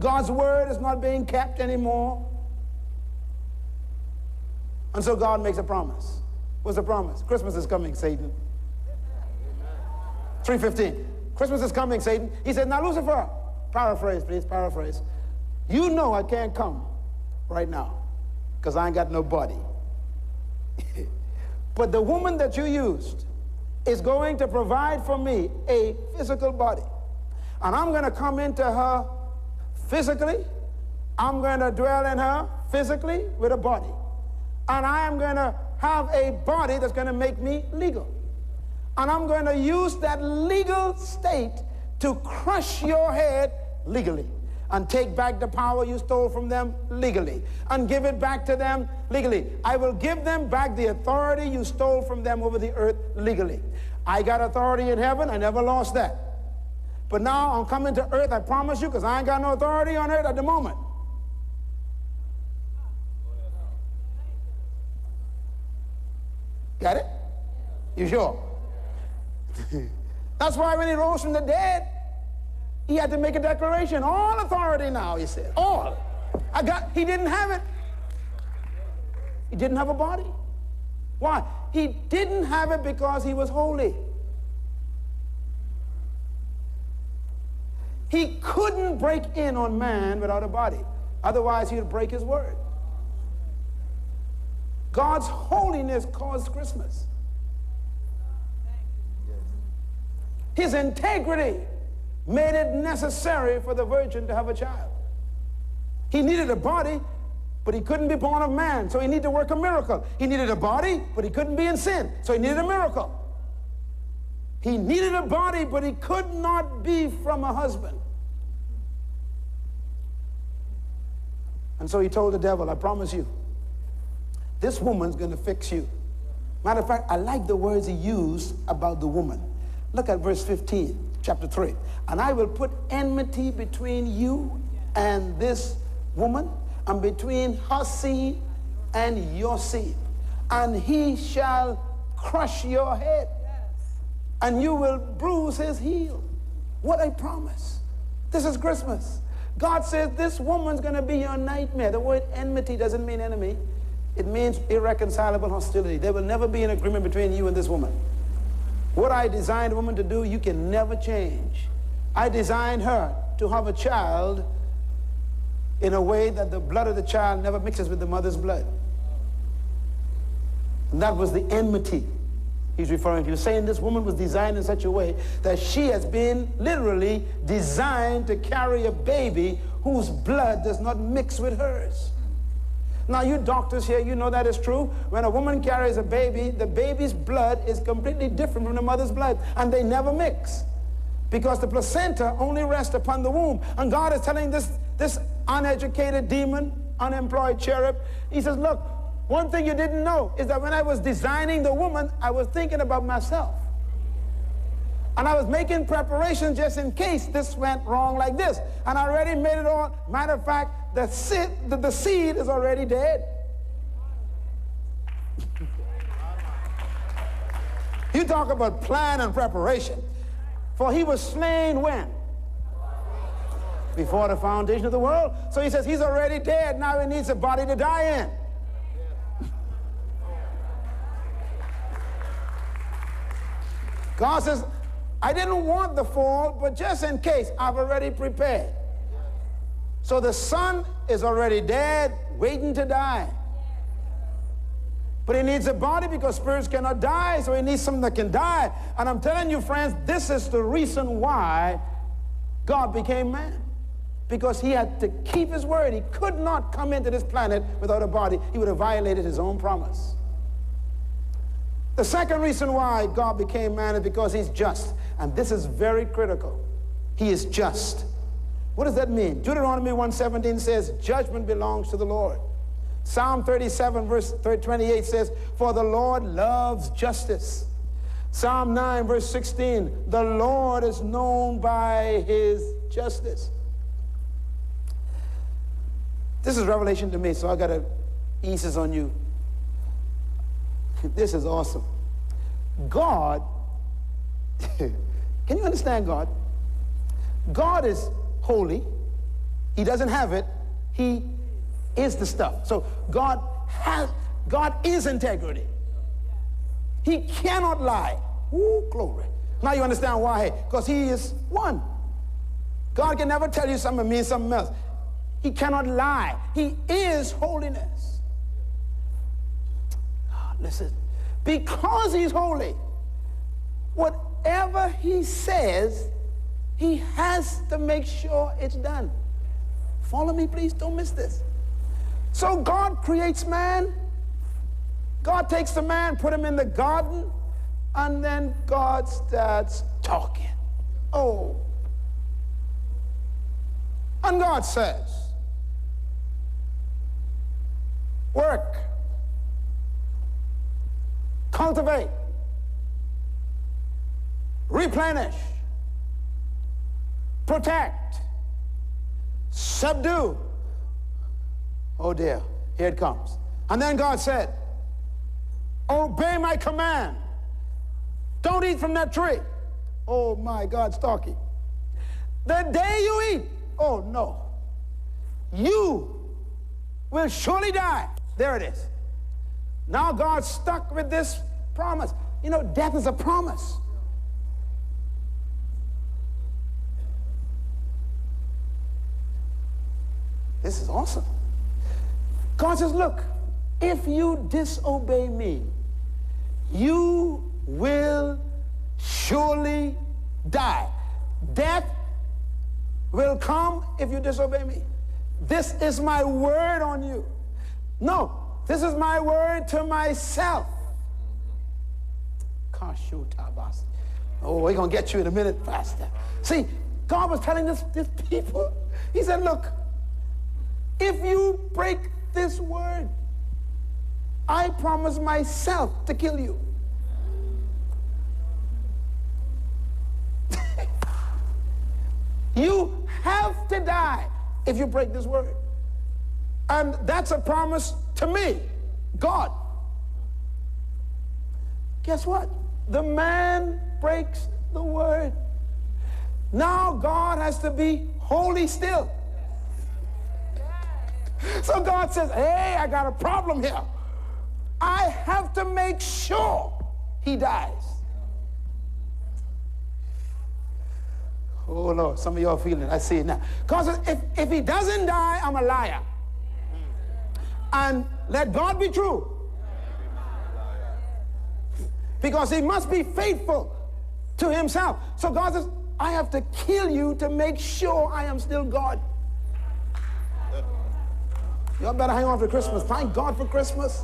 God's word is not being kept anymore. And so God makes a promise. What's the promise? Christmas is coming, Satan. 3:15. Christmas is coming, Satan. He said, now Lucifer, paraphrase, please, paraphrase. You know I can't come right now because I ain't got no body. But the woman that you used is going to provide for me a physical body. And I'm going to come into her physically. I'm going to dwell in her physically with a body. And I am going to have a body that's going to make me legal. And I'm going to use that legal state to crush your head legally and take back the power you stole from them legally and give it back to them legally. I will give them back the authority you stole from them over the earth legally. I got authority in heaven. I never lost that. But now I'm coming to earth, I promise you, because I ain't got no authority on earth at the moment. Got it? You sure? That's why when he rose from the dead, he had to make a declaration. All authority now, he said. All. He didn't have it. He didn't have a body. Why? He didn't have it because he was holy. He couldn't break in on man without a body. Otherwise, he would break his word. God's holiness caused Christmas. His integrity made it necessary for the virgin to have a child. He needed a body, but he couldn't be born of man, so he needed to work a miracle. He needed a body, but he couldn't be in sin, so he needed a miracle. He needed a body, but he could not be from a husband. And so he told the devil, I promise you, this woman's going to fix you. Matter of fact, I like the words he used about the woman. Look at verse 15, chapter 3. And I will put enmity between you and this woman, and between her seed and your seed. And he shall crush your head, and you will bruise his heel. What a promise. This is Christmas. God says this woman's going to be your nightmare. The word enmity doesn't mean enemy. It means irreconcilable hostility. There will never be an agreement between you and this woman. What I designed a woman to do, you can never change. I designed her to have a child in a way that the blood of the child never mixes with the mother's blood. And that was the enmity he's referring to. He was saying this woman was designed in such a way that she has been literally designed to carry a baby whose blood does not mix with hers. Now, you doctors here, you know that is true. When a woman carries a baby, the baby's blood is completely different from the mother's blood, and they never mix, because the placenta only rests upon the womb. And God is telling this uneducated demon, unemployed cherub, he says, look, one thing you didn't know is that when I was designing the woman, I was thinking about myself. And I was making preparations just in case this went wrong like this. And I already made it all. Matter of fact, the seed is already dead. You talk about plan and preparation. For he was slain when? Before the foundation of the world. So he says he's already dead. Now he needs a body to die in. God says, I didn't want the fall, but just in case, I've already prepared. So the son is already dead, waiting to die. But he needs a body because spirits cannot die, so he needs something that can die. And I'm telling you, friends, this is the reason why God became man. Because he had to keep his word. He could not come into this planet without a body. He would have violated his own promise. The second reason why God became man is because he's just. And this is very critical. He is just. What does that mean? Deuteronomy 1:17 says, judgment belongs to the Lord. Psalm 37 verse 28 says, for the Lord loves justice. Psalm 9 verse 16, the Lord is known by his justice. This is revelation to me, so I got to ease this on you. This is awesome. God, can you understand God? God is holy, He doesn't have it. He is the stuff. So God is integrity. He cannot lie. Ooh, glory. Now you understand why. Because he is one. God can never tell you something and mean something else. He cannot lie. He is holiness. Listen, because he's holy, whatever he says, he has to make sure it's done. Follow me, please. Don't miss this. So God creates man. God takes the man, put him in the garden, and then God starts talking. Oh. And God says, work, cultivate, replenish, protect, subdue. Oh dear, here it comes. And then God said, obey my command. Don't eat from that tree. Oh my, God's talking. The day you eat, oh no, you will surely die. There it is. Now God's stuck with this promise. You know, death is a promise. This is awesome. God says, look, if you disobey me, you will surely die. Death will come if you disobey me. This is my word on you. No, this is my word to myself. Oh, we're going to get you in a minute, Pastor. See, God was telling this people, he said, look, if you break this word, I promise myself to kill you. You have to die if you break this word. And that's a promise to me, God. Guess what? The man breaks the word. Now God has to be holy still. So God says, hey, I got a problem here. I have to make sure he dies. Oh, Lord, some of y'all feeling it. I see it now. God says, if he doesn't die, I'm a liar. And let God be true. Because he must be faithful to himself. So God says, I have to kill you to make sure I am still God. Y'all better hang on for Christmas. Thank God for Christmas.